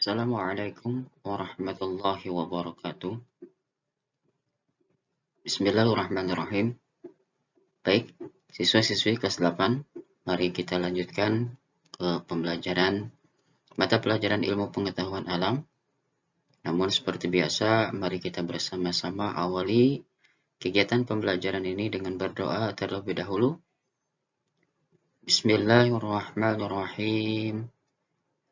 Assalamualaikum warahmatullahi wabarakatuh. Bismillahirrahmanirrahim. Baik, siswa-siswi kelas 8, mari kita lanjutkan ke pembelajaran mata pelajaran ilmu pengetahuan alam. Namun seperti biasa, mari kita bersama-sama awali kegiatan pembelajaran ini dengan berdoa terlebih dahulu. Bismillahirrahmanirrahim.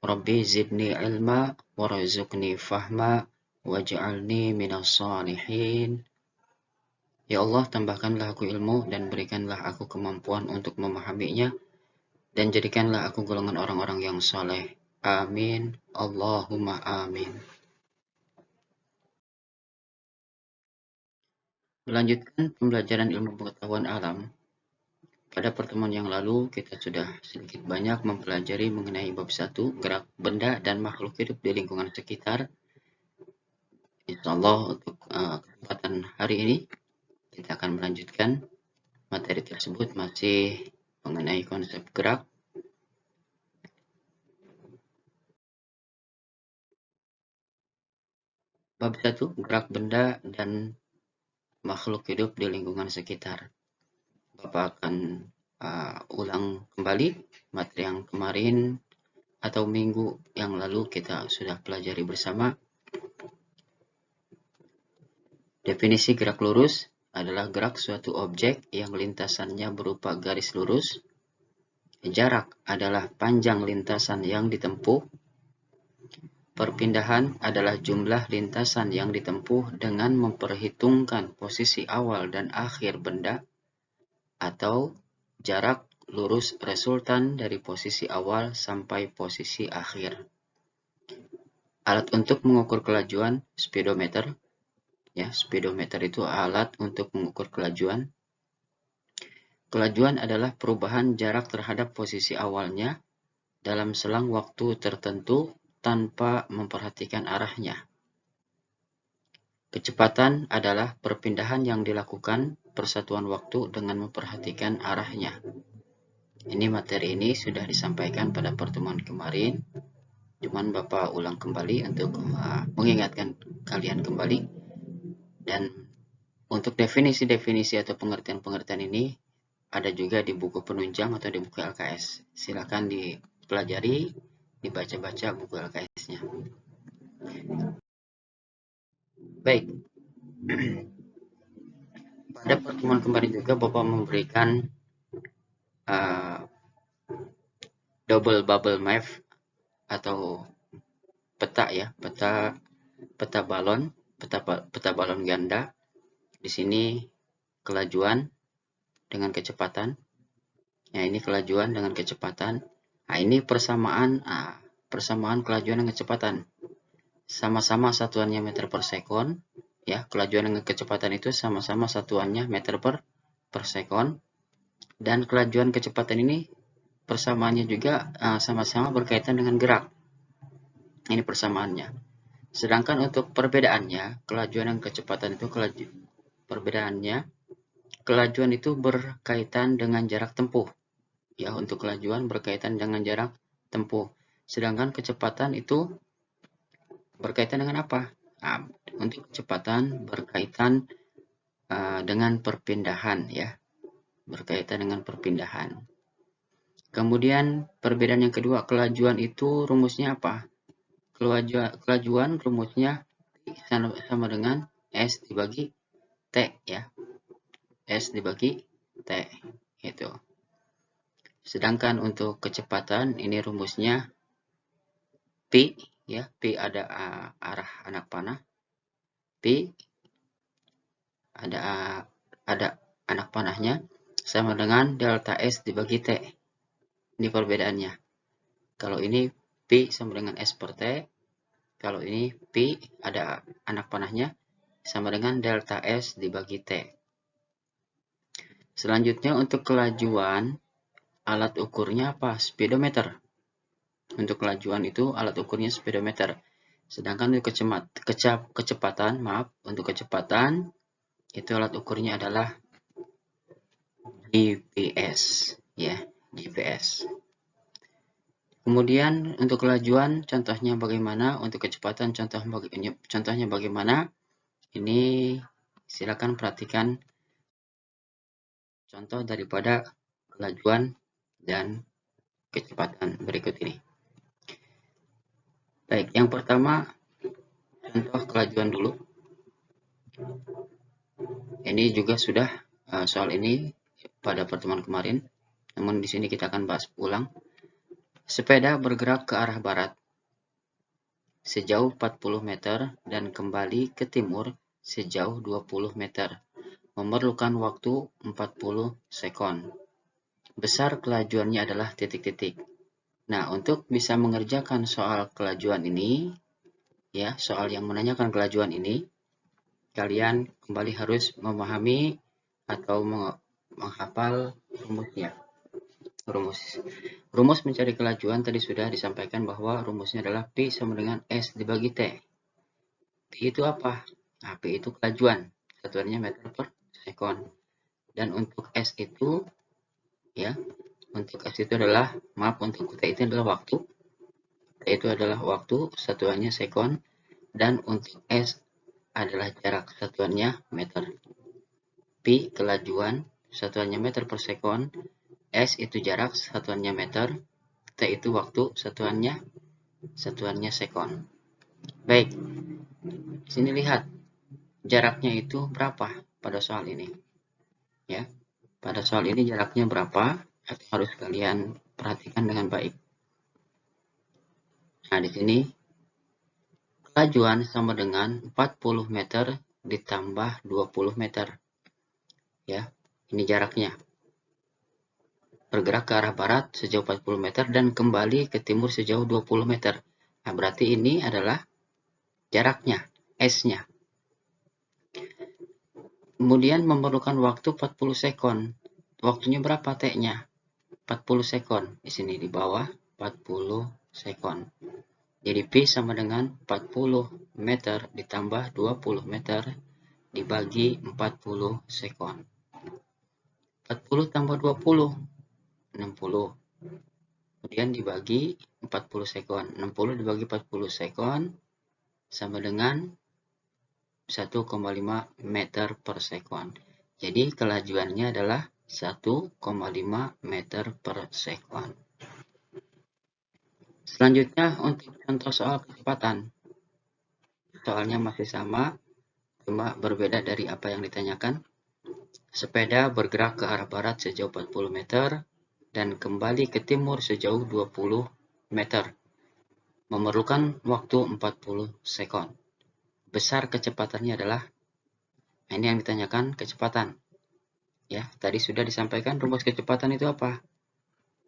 Rabbi zidni ilma warzuqni fahma waj'alni minas shalihin. Ya Allah, tambahkanlah aku ilmu dan berikanlah aku kemampuan untuk memahaminya dan jadikanlah aku golongan orang-orang yang saleh. Amin. Allahumma amin. Melanjutkan pembelajaran ilmu pengetahuan alam. Pada pertemuan yang lalu, kita sudah sedikit banyak mempelajari mengenai bab 1, gerak benda dan makhluk hidup di lingkungan sekitar. Insyaallah untuk kesempatan hari ini, kita akan melanjutkan materi tersebut masih mengenai konsep gerak. Bab 1, gerak benda dan makhluk hidup di lingkungan sekitar. Bapak akan ulang kembali materi yang kemarin atau minggu yang lalu kita sudah pelajari bersama. Definisi gerak lurus adalah gerak suatu objek yang lintasannya berupa garis lurus. Jarak adalah panjang lintasan yang ditempuh. Perpindahan adalah jumlah lintasan yang ditempuh dengan memperhitungkan posisi awal dan akhir benda, atau jarak lurus resultan dari posisi awal sampai posisi akhir. Alat untuk mengukur kelajuan, speedometer. Ya, speedometer itu alat untuk mengukur kelajuan. Kelajuan adalah perubahan jarak terhadap posisi awalnya dalam selang waktu tertentu tanpa memperhatikan arahnya. Kecepatan adalah perpindahan yang dilakukan persatuan waktu dengan memperhatikan arahnya. Ini materi ini sudah disampaikan pada pertemuan kemarin, cuman Bapak ulang kembali untuk mengingatkan kalian kembali. Dan untuk definisi-definisi atau pengertian-pengertian ini ada juga di buku penunjang atau di buku LKS. Silakan dipelajari, dibaca-baca buku LKS-nya. Baik. Pada pertemuan kemarin juga Bapak memberikan double bubble map atau peta ya, peta balon ganda. Di sini kelajuan dengan kecepatan. Ya, ini kelajuan dengan kecepatan. Nah, ini persamaan kelajuan dengan kecepatan. Sama-sama satuannya meter per sekon. Ya, kelajuan dengan kecepatan itu sama-sama satuannya meter per sekon. Dan kelajuan kecepatan ini persamaannya juga sama-sama berkaitan dengan gerak. Ini persamaannya. Sedangkan untuk perbedaannya, kelajuan dan kecepatan itu kelajuan itu berkaitan dengan jarak tempuh. Ya, untuk kelajuan berkaitan dengan jarak tempuh. Sedangkan kecepatan itu berkaitan dengan apa? Nah, untuk kecepatan berkaitan dengan perpindahan ya. Berkaitan dengan perpindahan. Kemudian perbedaan yang kedua, kelajuan itu rumusnya apa? Kelajuan rumusnya sama dengan S dibagi T ya. S dibagi T gitu. Sedangkan untuk kecepatan ini rumusnya P ya, P ada arah anak panah. P ada anak panahnya sama dengan delta S dibagi T. Ini perbedaannya. Kalau ini P sama dengan S per T. Kalau ini P ada anak panahnya sama dengan delta S dibagi T. Selanjutnya untuk kelajuan, alat ukurnya apa? Speedometer. Untuk kelajuan itu alat ukurnya speedometer. Sedangkan untuk kecepatan itu alat ukurnya adalah GPS ya, GPS. Kemudian untuk kelajuan contohnya bagaimana, untuk kecepatan contohnya bagaimana. Ini silakan perhatikan contoh daripada kelajuan dan kecepatan berikut ini. Baik, yang pertama contoh kelajuan dulu. Ini juga sudah soal ini pada pertemuan kemarin, namun di sini kita akan bahas ulang. Sepeda bergerak ke arah barat sejauh 40 meter dan kembali ke timur sejauh 20 meter. Memerlukan waktu 40 sekon. Besar kelajuannya adalah titik-titik. Nah, untuk bisa mengerjakan soal kelajuan ini, ya, soal yang menanyakan kelajuan ini, kalian kembali harus memahami atau menghafal rumusnya. Rumus mencari kelajuan tadi sudah disampaikan bahwa rumusnya adalah P sama dengan S dibagi T. P itu apa? Nah, P itu kelajuan, satuannya meter per sekon. Dan untuk S itu, ya, untuk S itu adalah, maaf, untuk T itu adalah waktu. T itu adalah waktu, satuannya sekon. Dan untuk S adalah jarak, satuannya meter. P kelajuan, satuannya meter per sekon. S itu jarak, satuannya meter. T itu waktu, satuannya sekon. Baik, sini lihat jaraknya itu berapa pada soal ini. Ya, pada soal ini jaraknya berapa? Harus kalian perhatikan dengan baik. Nah, di sini kelajuan sama dengan 40 meter ditambah 20 meter. Ya, ini jaraknya. Bergerak ke arah barat sejauh 40 meter dan kembali ke timur sejauh 20 meter. Nah, berarti ini adalah jaraknya, S-nya. Kemudian memerlukan waktu 40 sekon. Waktunya berapa T-nya? 40 sekon. Di sini di bawah 40 sekon. Jadi P sama dengan 40 meter ditambah 20 meter dibagi 40 sekon. 40 tambah 20, 60. Kemudian dibagi 40 sekon. 60 dibagi 40 sekon sama dengan 1,5 meter per sekon. Jadi kelajuannya adalah 1,5 meter per sekon. Selanjutnya untuk contoh soal kecepatan. Soalnya masih sama, cuma berbeda dari apa yang ditanyakan. Sepeda bergerak ke arah barat sejauh 40 meter dan kembali ke timur sejauh 20 meter. Memerlukan waktu 40 sekon. Besar kecepatannya adalah, nah ini yang ditanyakan kecepatan. Ya, tadi sudah disampaikan rumus kecepatan itu apa?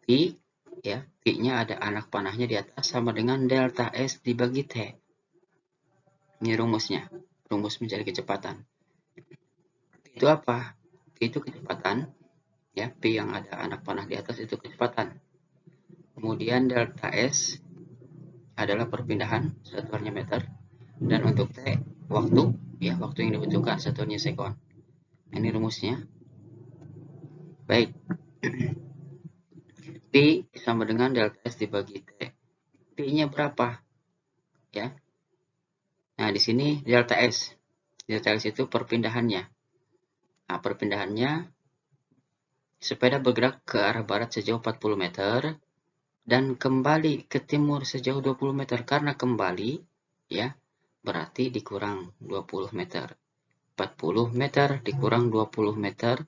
P, ya, P-nya ada anak panahnya di atas sama dengan delta S dibagi T. Ini rumusnya, rumus mencari kecepatan. Itu apa? P itu kecepatan, ya, P yang ada anak panah di atas itu kecepatan. Kemudian delta S adalah perpindahan, satuannya meter. Dan untuk T, waktu, ya, waktu yang dibutuhkan, satuannya sekon. Ini rumusnya. Baik. P sama dengan delta S dibagi T. P-nya berapa? Ya. Nah, di sini delta S. Delta S itu perpindahannya. Nah, perpindahannya sepeda bergerak ke arah barat sejauh 40 meter dan kembali ke timur sejauh 20 meter. Karena kembali, ya, berarti dikurang 20 meter. 40 meter dikurang 20 meter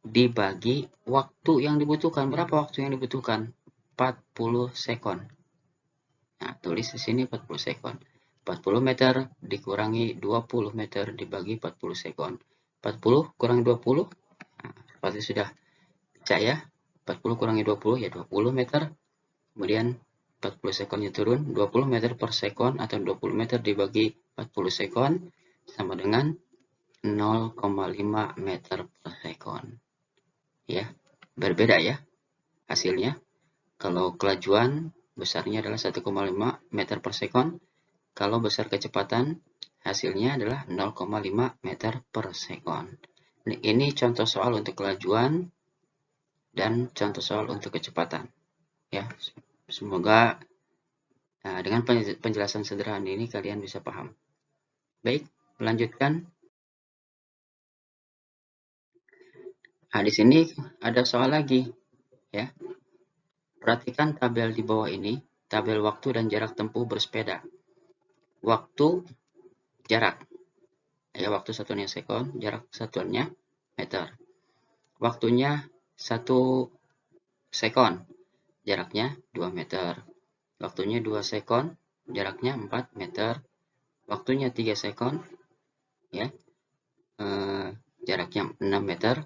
dibagi waktu yang dibutuhkan. Berapa waktu yang dibutuhkan? 40 sekon. Nah, tulis di sini 40 sekon. 40 meter dikurangi 20 meter dibagi 40 sekon. 40 kurang 20, nah, pasti sudah bisa ya. 40 kurangi 20 ya 20 meter. Kemudian 40 sekonnya turun, 20 meter per sekon atau 20 meter dibagi 40 sekon sama dengan 0,5 meter per sekon. Ya, berbeda ya hasilnya. Kalau kelajuan besarnya adalah 1,5 meter per sekon. Kalau besar kecepatan, hasilnya adalah 0,5 meter per sekon. Ini contoh soal untuk kelajuan dan contoh soal untuk kecepatan. Ya, Semoga dengan penjelasan sederhana ini kalian bisa paham. Baik, melanjutkan. Nah, di sini ada soal lagi, ya. Perhatikan tabel di bawah ini, tabel waktu dan jarak tempuh bersepeda. Waktu, jarak. Ya, waktu satuannya sekon, jarak satuannya meter. Waktunya 1 sekon, jaraknya 2 meter. Waktunya 2 sekon, jaraknya 4 meter. Waktunya 3 sekon, ya, jaraknya 6 meter.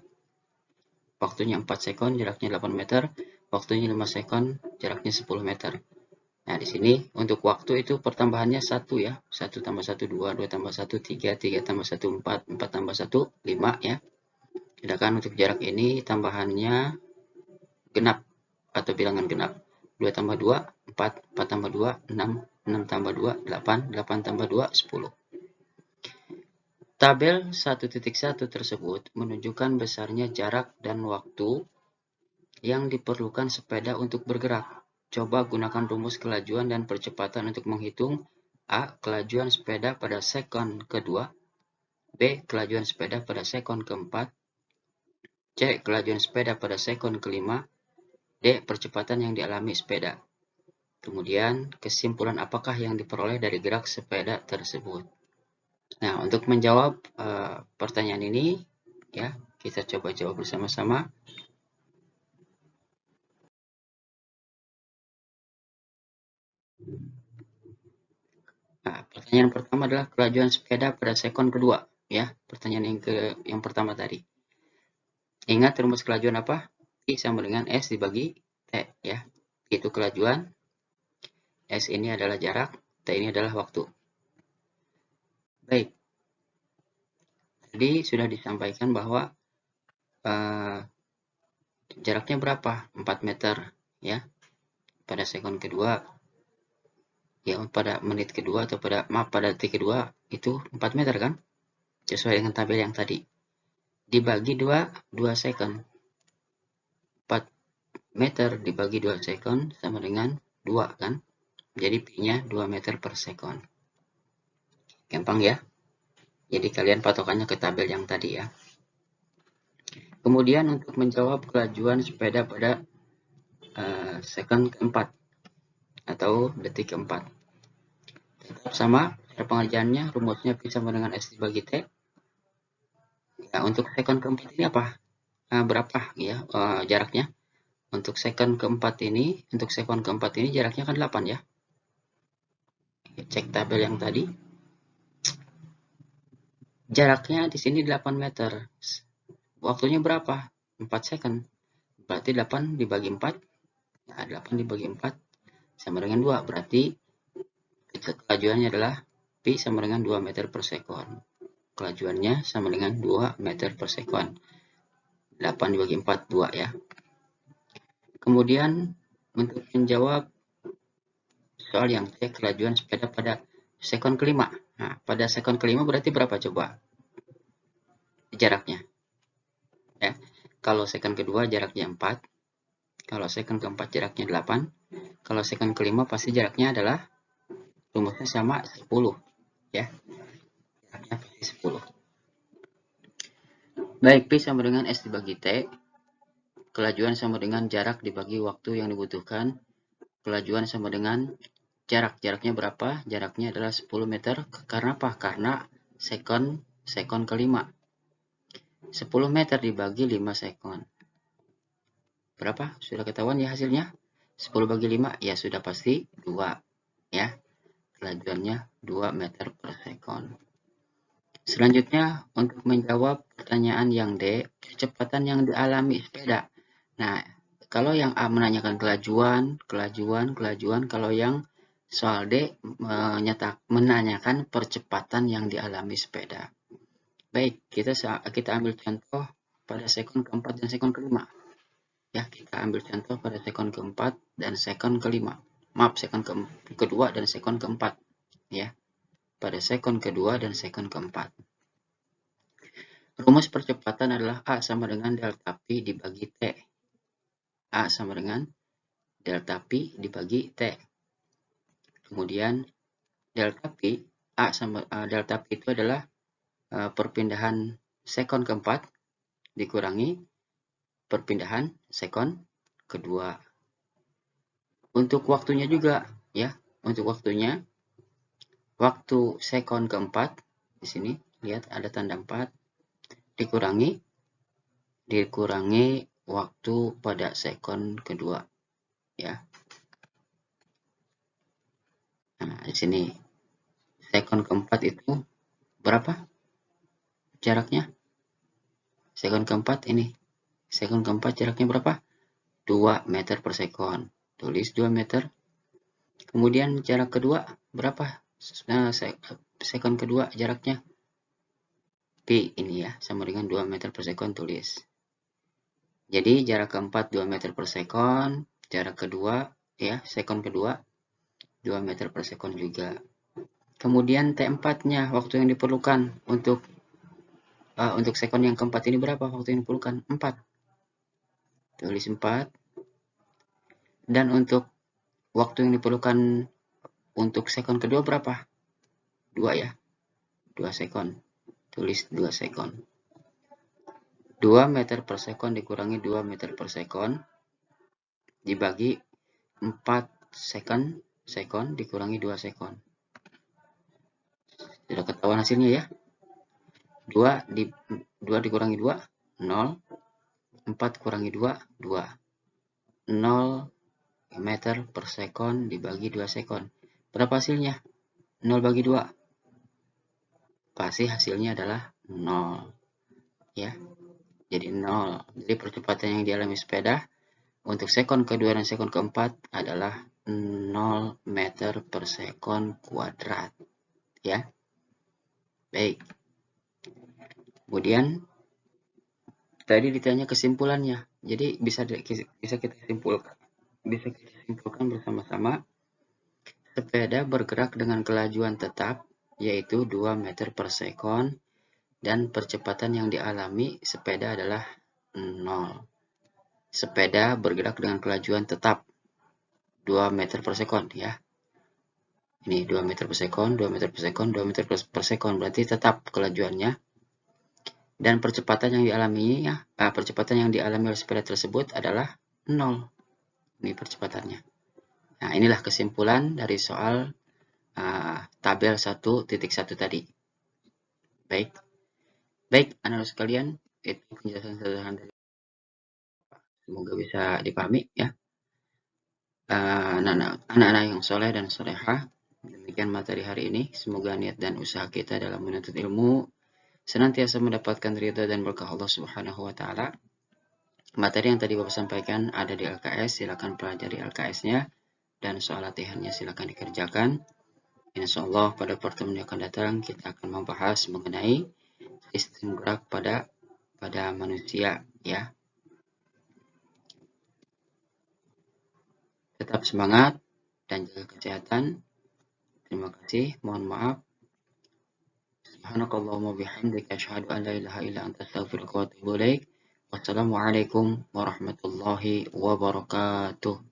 Waktunya 4 sekon, jaraknya 8 meter. Waktunya 5 sekon, jaraknya 10 meter. Nah, di sini untuk waktu itu pertambahannya 1 ya. 1 tambah 1, 2, 2 tambah 1, 3, 3 tambah 1, 4, 4 tambah 1, 5 ya. Sedangkan untuk jarak ini tambahannya genap atau bilangan genap. 2 tambah 2, 4, 4 tambah 2, 6, 6 tambah 2, 8, 8 tambah 2, 10. Tabel 1.1 tersebut menunjukkan besarnya jarak dan waktu yang diperlukan sepeda untuk bergerak. Coba gunakan rumus kelajuan dan percepatan untuk menghitung A. Kelajuan sepeda pada sekon kedua, B. Kelajuan sepeda pada sekon keempat, C. Kelajuan sepeda pada sekon kelima, D. Percepatan yang dialami sepeda. Kemudian, kesimpulan apakah yang diperoleh dari gerak sepeda tersebut. Nah, untuk menjawab pertanyaan ini, ya, kita coba jawab bersama-sama. Nah, pertanyaan pertama adalah kelajuan sepeda pada sekon kedua, ya. Pertanyaan yang pertama tadi. Ingat rumus kelajuan apa? I sama dengan S dibagi T, ya. Itu kelajuan. S ini adalah jarak, T ini adalah waktu. Baik. Tadi sudah disampaikan bahwa jaraknya berapa? 4 meter, ya. Pada sekon kedua, ya, pada menit kedua atau pada detik kedua itu 4 meter kan? Sesuai dengan tabel yang tadi. Dibagi 2 sekon. 4 meter dibagi 2 sekon sama dengan 2 kan? Jadi Pi-nya 2 meter per sekon. Gampang ya? Jadi kalian patokannya ke tabel yang tadi ya. Kemudian untuk menjawab kelajuan sepeda pada sekon keempat atau detik keempat. Tetap sama pada pengerjaannya, rumusnya Pi sama dengan S dibagi T. Ya, untuk sekon keempat ini apa? Berapa ya jaraknya? Untuk sekon keempat ini, jaraknya kan 8 ya. Cek tabel yang tadi. Jaraknya di sini 8 meter. Waktunya berapa? 4 second. Berarti 8 dibagi 4. Nah, 8 dibagi 4 sama dengan 2. Berarti kelajuannya adalah Pi sama dengan 2 meter per sekon. Kelajuannya sama dengan 2 meter per sekon. 8 dibagi 4, 2 ya. Kemudian untuk menjawab soal yang C, kelajuan sepeda pada sekon kelima. Nah, pada sekon kelima berarti berapa coba jaraknya? Ya. Kalau sekon kedua jaraknya 4. Kalau sekon keempat jaraknya 8. Kalau sekon kelima pasti jaraknya adalah rumusnya sama 10. Ya. Jaraknya pasti 10. Baik, Pi sama dengan S dibagi T. Kelajuan sama dengan jarak dibagi waktu yang dibutuhkan. Kelajuan sama dengan jarak. Jaraknya berapa? Jaraknya adalah 10 meter. Karena apa? Karena sekon kelima. 10 meter dibagi 5 sekon. Berapa? Sudah ketahuan ya hasilnya? 10 bagi 5, ya sudah pasti 2. Ya, kelajuannya 2 meter per sekon. Selanjutnya, untuk menjawab pertanyaan yang D, kecepatan yang dialami sepeda. Nah, kalau yang A menanyakan kelajuan. Kalau yang soal D menanyakan percepatan yang dialami sepeda. Baik, kita ambil contoh pada sekon keempat dan sekon kelima. Ya, kita ambil contoh pada sekon keempat dan sekon kelima. Maaf, sekon kedua dan sekon keempat. Ya, pada sekon kedua dan sekon keempat. Rumus percepatan adalah A sama dengan delta Pi dibagi T. A sama dengan delta Pi dibagi T. Kemudian delta Pi, delta Pi itu adalah perpindahan sekon keempat dikurangi perpindahan sekon kedua. Untuk waktunya juga, ya, untuk waktunya, waktu sekon keempat, di sini, lihat ada tanda 4, dikurangi waktu pada sekon kedua, ya. Nah, di sini, sekon keempat itu berapa jaraknya? Sekon keempat ini, sekon keempat jaraknya berapa? 2 meter per sekon. Tulis 2 meter. Kemudian jarak kedua berapa? Sekon kedua jaraknya Pi ini ya, sama dengan 2 meter per sekon, tulis. Jadi jarak keempat 2 meter per sekon, jarak kedua ya, sekon kedua 2 meter per sekon juga. Kemudian T4-nya waktu yang diperlukan untuk sekon yang keempat ini berapa waktu yang diperlukan? 4. Tulis 4. Dan untuk waktu yang diperlukan untuk sekon kedua berapa? 2 ya. 2 sekon. Tulis 2 sekon. 2 meter per sekon dikurangi 2 meter per sekon dibagi 4 sekon dikurangi 2 sekon. Sudah ketahuan hasilnya ya. 2 dikurangi 2, 0. 4 kurangi 2, 2. 0 meter per sekon dibagi 2 sekon. Berapa hasilnya? 0 bagi 2. Pasti hasilnya adalah 0. Ya. Jadi 0. Jadi percepatan yang dialami sepeda untuk sekon kedua dan sekon keempat adalah 0 meter per sekon kuadrat. Ya. Baik. Kemudian tadi ditanya kesimpulannya. Jadi bisa kita simpulkan bersama-sama. Sepeda bergerak dengan kelajuan tetap, yaitu 2 meter per sekon, dan percepatan yang dialami sepeda adalah 0. Sepeda bergerak dengan kelajuan tetap 2 meter per sekon, ya. Ini 2 meter per sekon, 2 meter per sekon, 2 meter per sekon, berarti tetap kelajuannya. Dan percepatan yang dialami oleh sepeda tersebut adalah 0. Ini percepatannya. Nah, inilah kesimpulan dari soal tabel 1.1 tadi. Baik, anak-anak sekalian, itu penjelasan sederhana dari semoga bisa dipahami ya. Anak-anak yang soleh dan solehah, demikian materi hari ini. Semoga niat dan usaha kita dalam menuntut ilmu senantiasa mendapatkan ridha dan berkah Allah Subhanahu wa Ta'ala. Materi yang tadi Bapak sampaikan ada di LKS, silakan pelajari LKS-nya, dan soal latihannya silakan dikerjakan. Insya Allah pada pertemuan yang akan datang kita akan membahas mengenai sistem gerak pada manusia, ya. Tetap semangat dan jaga kesehatan. Terima kasih. Mohon maaf. Subhanakallahumma bihamdika asyhadu an la ilaha illa anta astaghfiruka wa atubu ilaik. Wassalamualaikum warahmatullahi wabarakatuh.